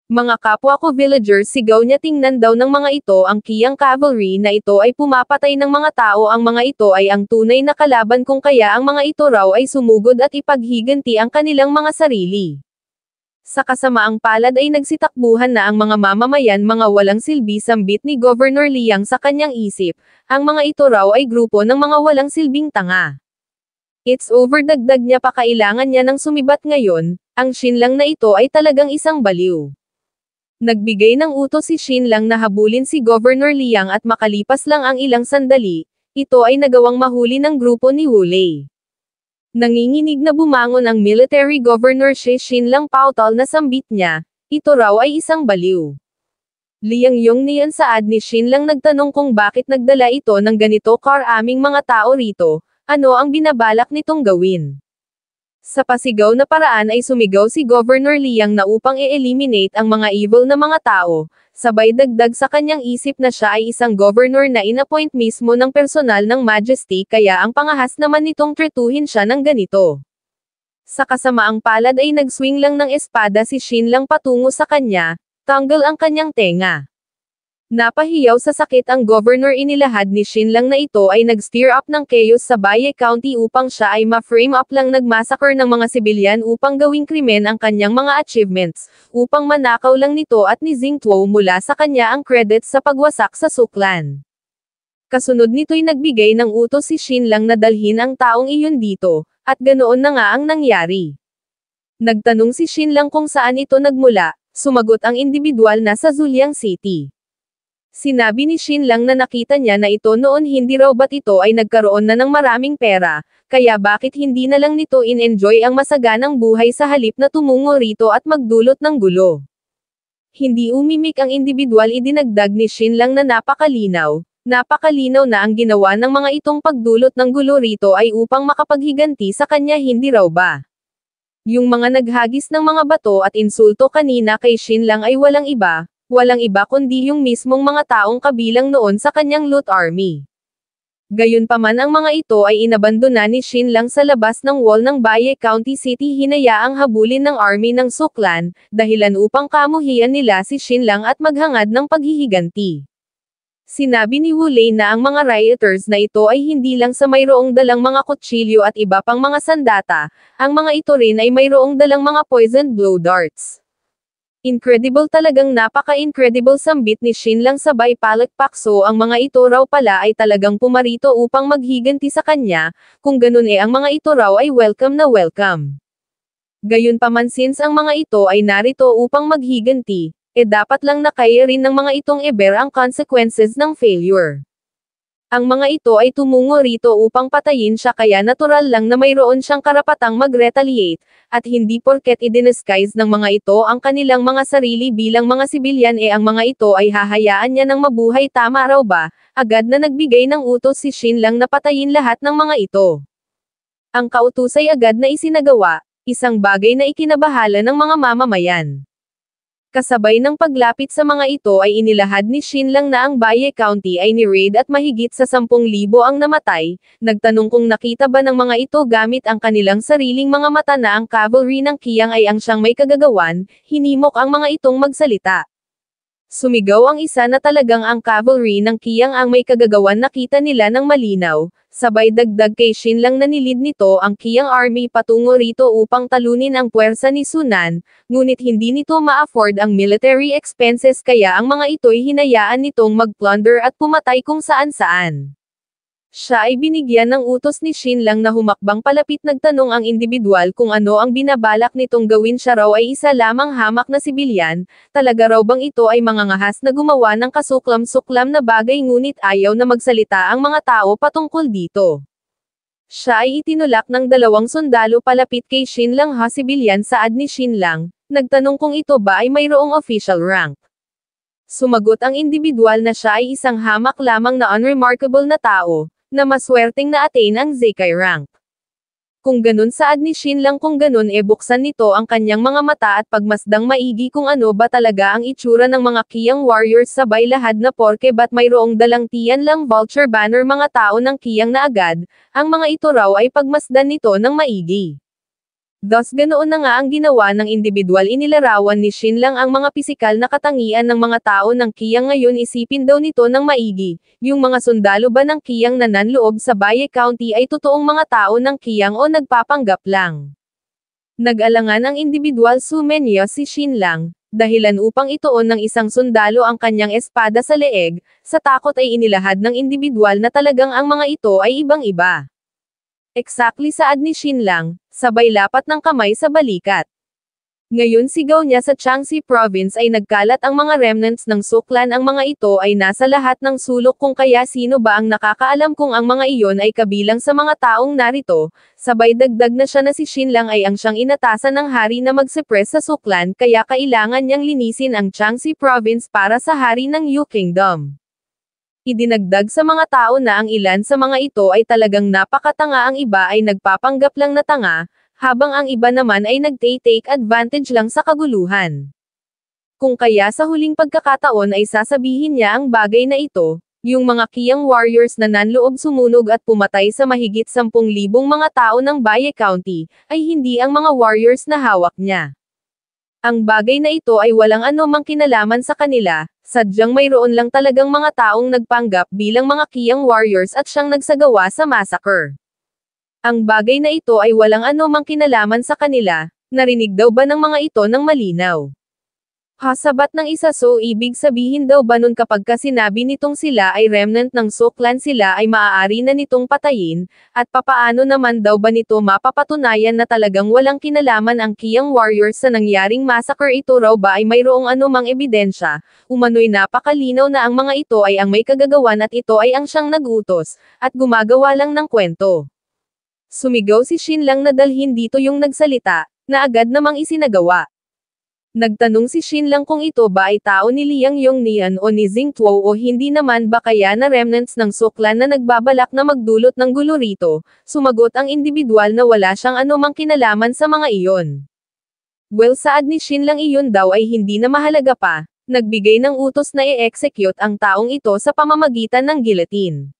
Mga kapwa ko villagers sigaw niya tingnan daw ng mga ito ang Qiang cavalry na ito ay pumapatay ng mga tao ang mga ito ay ang tunay na kalaban kung kaya ang mga ito raw ay sumugod at ipaghiganti ang kanilang mga sarili. Sa kasamaang palad ay nagsitakbuhan na ang mga mamamayan mga walang silbi sambit ni Governor Liang sa kanyang isip, ang mga ito raw ay grupo ng mga walang silbing tanga. It's over dagdag niya pa kailangan niya ng sumibat ngayon, ang Shinlang na ito ay talagang isang baliw. Nagbigay ng utos si Shinlang na habulin si Governor Liang at makalipas lang ang ilang sandali, ito ay nagawang mahuli ng grupo ni Wu Lei. Nanginginig na bumangon ang military governor si Shinlang pautal na sambit niya, ito raw ay isang baliw. Liang Yong niyan saad ni Shinlang nagtanong kung bakit nagdala ito ng ganito karaming mga tao rito, ano ang binabalak nitong gawin. Sa pasigaw na paraan ay sumigaw si Governor Liang na upang i-eliminate ang mga evil na mga tao, sabay dagdag sa kanyang isip na siya ay isang governor na inappoint mismo ng personal ng Majesty kaya ang pangahas naman nitong tretuhin siya ng ganito. Sa kasamaang palad ay nagswing lang ng espada si Shinlang patungo sa kanya, tanggal ang kanyang tenga. Napahiyaw sa sakit ang governor inilahad ni Shinlang na ito ay nag-stir up ng chaos sa Baye County upang siya ay ma-frame up lang nagmassacre ng mga sibilyan upang gawing krimen ang kanyang mga achievements, upang manakaw lang nito at ni Xingtuo mula sa kanya ang credits sa pagwasak sa Suklan. Kasunod nito'y nagbigay ng utos si Shinlang na dalhin ang taong iyon dito, at ganoon na nga ang nangyari. Nagtanong si Shinlang kung saan ito nagmula, sumagot ang individual na sa Zuliang City. Sinabi ni Shinlang na nakita niya na ito noon hindi raw ba't ito ay nagkaroon na ng maraming pera, kaya bakit hindi na lang nito in-enjoy ang masaganang buhay sa halip na tumungo rito at magdulot ng gulo. Hindi umimik ang individual idinagdag ni Shinlang na napakalinaw na ang ginawa ng mga itong pagdulot ng gulo rito ay upang makapaghiganti sa kanya hindi raw ba. Yung mga naghagis ng mga bato at insulto kanina kay Shinlang ay walang iba kundi yung mismong mga taong kabilang noon sa kanyang loot army. Gayunpaman ang mga ito ay inabandona ni Shinlang sa labas ng wall ng Baye County City hinayaang habulin ng army ng Suklan, dahilan upang kamuhian nila si Shinlang at maghangad ng paghihiganti. Sinabi ni Wu Lei na ang mga rioters na ito ay hindi lang sa mayroong dalang mga kutsilyo at iba pang mga sandata, ang mga ito rin ay mayroong dalang mga poisoned blow darts. Incredible talagang napaka-incredible sambit ni Shinlang sabay palakpakso ang mga ito raw pala ay talagang pumarito upang maghiganti sa kanya, kung ganun ang mga ito raw ay welcome na welcome. Gayunpaman since ang mga ito ay narito upang maghiganti, dapat lang na kaya rin ng mga itong i-bear ang consequences ng failure. Ang mga ito ay tumungo rito upang patayin siya kaya natural lang na mayroon siyang karapatang mag-retaliate, at hindi porket i-disguise ng mga ito ang kanilang mga sarili bilang mga sibilyan ang mga ito ay hahayaan niya ng mabuhay tama raw ba, agad na nagbigay ng utos si Shin Lang na patayin lahat ng mga ito. Ang kautusay agad na isinagawa, isang bagay na ikinabahala ng mga mamamayan. Kasabay ng paglapit sa mga ito ay inilahad ni Shin Lang na ang Baye County ay ni-raid at mahigit sa 10,000 ang namatay, nagtanong kung nakita ba ng mga ito gamit ang kanilang sariling mga mata na ang cavalry ng Qiang ay ang siyang may kagagawan, hinimok ang mga itong magsalita. Sumigaw ang isa na talagang ang cavalry ng Qiang ang may kagagawan nakita nila ng malinaw, sabay dagdag kay Shin Lang na nilid nito ang Qiang army patungo rito upang talunin ang puwersa ni Sunan, ngunit hindi nito ma-afford ang military expenses kaya ang mga ito'y hinayaan nitong mag-plunder at pumatay kung saan-saan. Siya ay binigyan ng utos ni Shin Lang na humakbang palapit nagtanong ang individual kung ano ang binabalak nitong gawin siya raw ay isa lamang hamak na sibilyan, talaga raw bang ito ay mangangahas na gumawa ng kasuklam-suklam na bagay ngunit ayaw na magsalita ang mga tao patungkol dito. Siya ay itinulak ng 2 sundalo palapit kay Shin Lang sibilyan saad ni Shin Lang, nagtanong kung ito ba ay mayroong official rank. Sumagot ang individual na siya ay isang hamak lamang na unremarkable na tao, na maswerteng na-attain ang Zekai rank. Kung ganun saad ni Shin Lang kung ganun buksan nito ang kanyang mga mata at pagmasdang maigi kung ano ba talaga ang itsura ng mga Qiang warriors sabay lahad na porke ba't mayroong dalang tiyan lang vulture banner mga tao ng Qiang na agad, ang mga ito raw ay pagmasdan nito ng maigi. Thus ganoon na nga ang ginawa ng individual inilarawan ni Shin Lang ang mga pisikal na katangian ng mga tao ng Qiang ngayon isipin daw nito ng maigi, yung mga sundalo ba ng Qiang na nanloob sa Baye County ay totoong mga tao ng Qiang o nagpapanggap lang. Nag-alangan ang individual sumenyo si Shin Lang, dahilan upang ituon ng isang sundalo ang kanyang espada sa leeg, sa takot ay inilahad ng individual na talagang ang mga ito ay ibang-iba. Exactly saad ni Shin Lang, sabay lapat ng kamay sa balikat. Ngayon sigaw niya sa Jiangxi Province ay nagkalat ang mga remnants ng suklan ang mga ito ay nasa lahat ng sulok kung kaya sino ba ang nakakaalam kung ang mga iyon ay kabilang sa mga taong narito, sabay dagdag na siya na si Shin Lang ay ang siyang inatasan ng hari na mag-suppress sa suklan kaya kailangan niyang linisin ang Jiangxi Province para sa hari ng Yu Kingdom. Idinagdag sa mga tao na ang ilan sa mga ito ay talagang napakatanga ang iba ay nagpapanggap lang na tanga, habang ang iba naman ay nagtake advantage lang sa kaguluhan. Kung kaya sa huling pagkakataon ay sasabihin niya ang bagay na ito, yung mga Qiang warriors na nanloob sumunog at pumatay sa mahigit 10,000 mga tao ng Baye County, ay hindi ang mga warriors na hawak niya. Ang bagay na ito ay walang anumang kinalaman sa kanila, sadyang mayroon lang talagang mga taong nagpanggap bilang mga Qiang warriors at siyang nagsagawa sa massacre. Ang bagay na ito ay walang anumang kinalaman sa kanila, narinig daw ba ng mga ito ng malinaw? Sabat ng isa so ibig sabihin daw ba nun kapag sinabi nitong sila ay remnant ng suklan sila ay maaari na nitong patayin, at papaano naman daw ba nito mapapatunayan na talagang walang kinalaman ang Qiang warriors sa nangyaring massacre ito raw ba ay mayroong anumang ebidensya, umano'y napakalinaw na ang mga ito ay ang may kagagawan at ito ay ang siyang nag-utos, at gumagawa lang ng kwento. Sumigaw si Shin Lang na dalhin dito yung nagsalita, na agad namang isinagawa. Nagtanong si Shin Lang kung ito ba ay tao ni Liang Yongnian o ni Xing Tuo o hindi naman ba kaya na remnants ng suklan na nagbabalak na magdulot ng gulo rito, sumagot ang individual na wala siyang anumang kinalaman sa mga iyon. Well saad ni Shin Lang iyon daw ay hindi na mahalaga pa, nagbigay ng utos na i-execute ang taong ito sa pamamagitan ng guillotine.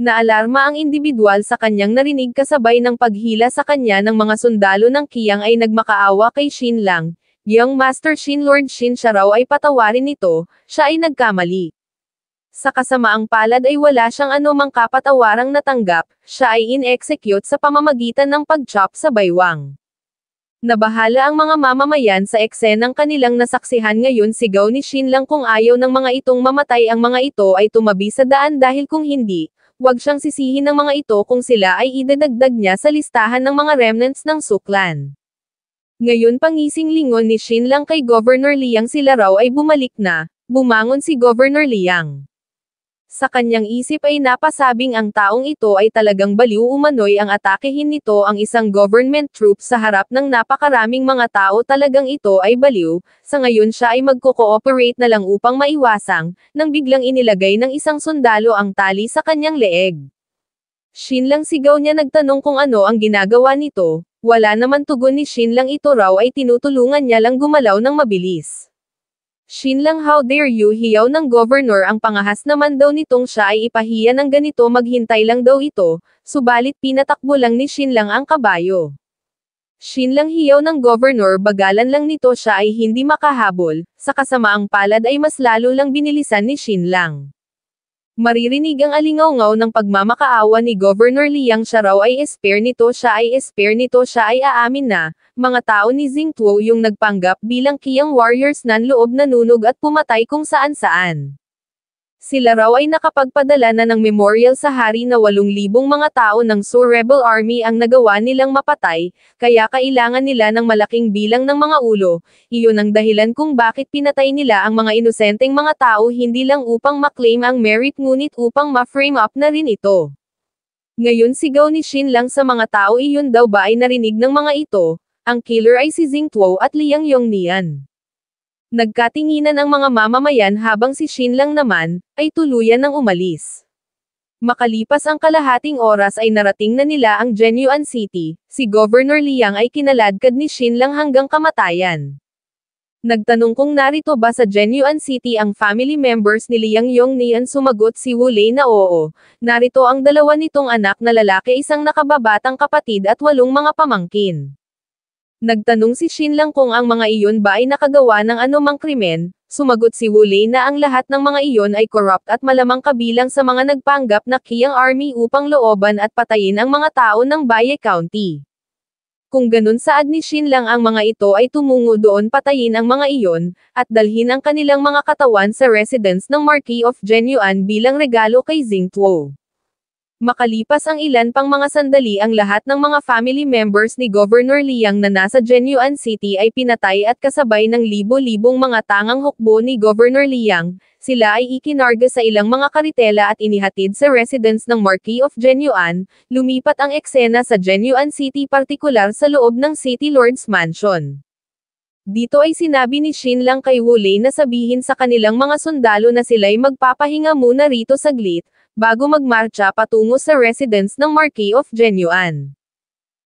Naalarma ang individual sa kanyang narinig kasabay ng paghila sa kanya ng mga sundalo ng Qiang ay nagmakaawa kay Shin Lang. Young Master Shin Lord Shin siya raw ay patawarin nito, siya ay nagkamali. Sa kasamaang palad ay wala siyang anumang kapatawarang natanggap, siya ay in-execute sa pamamagitan ng pag-chop sa baywang. Nabahala ang mga mamamayan sa eksenang kanilang nasaksihan ngayon sigaw ni Shin Lang kung ayaw ng mga itong mamatay ang mga ito ay tumabi sa daan dahil kung hindi, huwag siyang sisihin ng mga ito kung sila ay idadagdag niya sa listahan ng mga remnants ng suklan. Ngayon pangising lingon ni Shin Lang kay Governor Liang sila raw ay bumalik na, bumangon si Governor Liang. Sa kanyang isip ay napasabing ang taong ito ay talagang baliw umano'y ang atakehin nito ang isang government troop sa harap ng napakaraming mga tao talagang ito ay baliw, sa ngayon siya ay magko-cooperate na lang upang maiwasang, nang biglang inilagay ng isang sundalo ang tali sa kanyang leeg. Shin Lang sigaw niya nagtanong kung ano ang ginagawa nito, wala naman tugon ni Shin Lang ito raw ay tinutulungan niya lang gumalaw ng mabilis. Shin Lang how dare you hiyaw ng governor ang pangahas naman daw nitong siya ay ipahiya ng ganito maghintay lang daw ito, subalit pinatakbo lang ni Shin Lang ang kabayo. Shin Lang hiyaw ng governor bagalan lang nito siya ay hindi makahabol, sa kasamaang palad ay mas lalo lang binilisan ni Shin Lang. Maririnig ang alingaw-ngaw ng pagmamakaawa ni Governor Liang siya raw ay espare nito siya ay aamin na, mga tao ni Xing Tuo yung nagpanggap bilang Qiang warriors nanloob nanunog at pumatay kung saan-saan. Sila raw ay nakapagpadala na ng memorial sa hari na 8,000 mga tao ng Su Rebel Army ang nagawa nilang mapatay, kaya kailangan nila ng malaking bilang ng mga ulo, iyon ang dahilan kung bakit pinatay nila ang mga inosenteng mga tao hindi lang upang maklaim ang merit ngunit upang ma-frame up na rin ito. Ngayon sigaw ni Shin Lang sa mga tao iyon daw ba ay narinig ng mga ito, ang killer ay si Xing Tuo at Liang Yongnian. Nagkatinginan ang mga mamamayan habang si Shin Lang naman, ay tuluyan ng umalis. Makalipas ang kalahating oras ay narating na nila ang Jianyuan City, si Governor Liang ay kinaladkad ni Shin Lang hanggang kamatayan. Nagtanong kung narito ba sa Jianyuan City ang family members ni Liang Yongnian sumagot si Wu Lei na oo, narito ang dalawa nitong anak na lalaki isang nakababatang kapatid at 8 mga pamangkin. Nagtanong si Shin Lang kung ang mga iyon ba ay nakagawa ng anumang krimen, sumagot si Wu Lei na ang lahat ng mga iyon ay corrupt at malamang kabilang sa mga nagpanggap na Qiang Army upang looban at patayin ang mga tao ng Baye County. Kung ganun saad ni Shin Lang ang mga ito ay tumungo doon patayin ang mga iyon, at dalhin ang kanilang mga katawan sa residence ng Marquis of Jianyuan bilang regalo kay Xing Tuo. Makalipas ang ilan pang mga sandali ang lahat ng mga family members ni Governor Liang na nasa Jianyuan City ay pinatay at kasabay ng libo-libong mga tangang hukbo ni Governor Liang, sila ay ikinarga sa ilang mga karitela at inihatid sa residence ng Marquis of Jianyuan, lumipat ang eksena sa Jianyuan City partikular sa loob ng City Lord's Mansion. Dito ay sinabi ni Shin Lang kay Wu Lei na sabihin sa kanilang mga sundalo na sila'y magpapahinga muna rito saglit, bago magmarcha patungo sa residence ng Marquis of Jianyuan.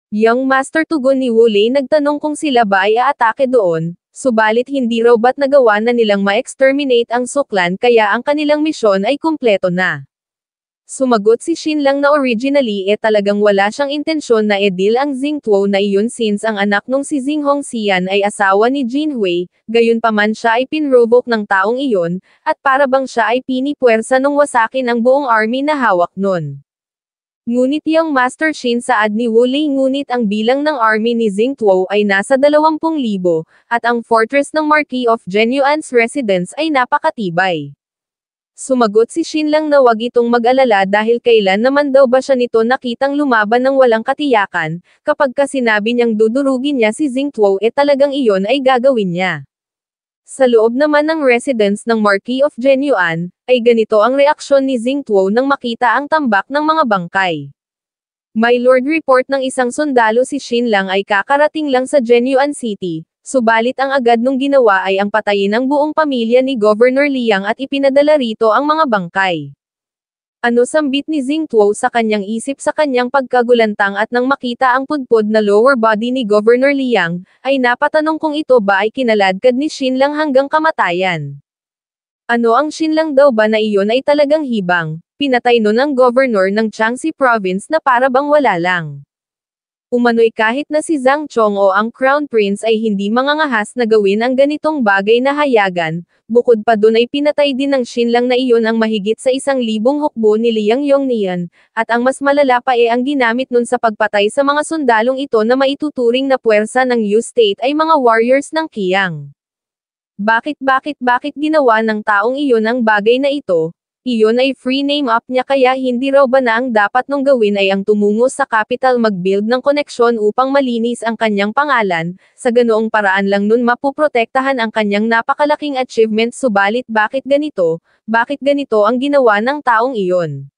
Young Master tugon ni Wu Lei nagtanong kung sila ba ay aatake doon, subalit hindi raw ba't nagawa na nilang ma-exterminate ang suklan kaya ang kanilang misyon ay kumpleto na. Sumagot si Shin Lang na originally talagang wala siyang intensyon na edil ang Xing Tuo na iyon since ang anak nung si Xing Hongxian ay asawa ni Jin Hui, gayunpaman siya ay pinrovok ng taong iyon, at para bang siya ay pinipuwersa nung wasakin ang buong army na hawak nun. Ngunit yung Master Shin saad ni Wu Lei ngunit ang bilang ng army ni Xing Tuo ay nasa 20,000, at ang fortress ng Marquis of Jianyuan's residence ay napakatibay. Sumagot si Shin Lang na wag itong mag-alala dahil kailan naman daw ba siya nito nakitang lumaban ng walang katiyakan, kapag ka sinabi niyang dudurugin niya si Xing Tuo talagang iyon ay gagawin niya. Sa loob naman ng residence ng Marquis of Jianyuan, ay ganito ang reaksyon ni Xing Tuo nang makita ang tambak ng mga bangkay. My Lord report ng isang sundalo si Shin Lang ay kakarating lang sa Jianyuan City. Subalit ang agad nung ginawa ay ang patayin ang buong pamilya ni Governor Liang at ipinadala rito ang mga bangkay. Ano sambit ni Xing Tuo sa kanyang isip sa kanyang pagkagulantang at nang makita ang pudpud na lower body ni Governor Liang, ay napatanong kung ito ba ay kinaladkad ni Shin Lang hanggang kamatayan. Ano ang Shin Lang daw ba na iyon ay talagang hibang, pinatay nun ang governor ng Jiangxi province na para bang wala lang. Umano'y kahit na si Zhang Chong o ang Crown Prince ay hindi mangangahas na gawin ang ganitong bagay na hayagan, bukod pa dun ay pinatay din ng Shin Lang na iyon ang mahigit sa 1,000 hukbo ni Liang Yongnian, at ang mas malala pa ang ginamit nun sa pagpatay sa mga sundalong ito na maituturing na puwersa ng Yu State ay mga warriors ng Qiang. Bakit ginawa ng taong iyon ang bagay na ito? Iyon ay free name up niya kaya hindi raw ba na ang dapat nung gawin ay ang tumungo sa capital mag-build ng koneksyon upang malinis ang kanyang pangalan, sa ganoong paraan lang nun mapuprotektahan ang kanyang napakalaking achievement subalit bakit ganito ang ginawa ng taong iyon?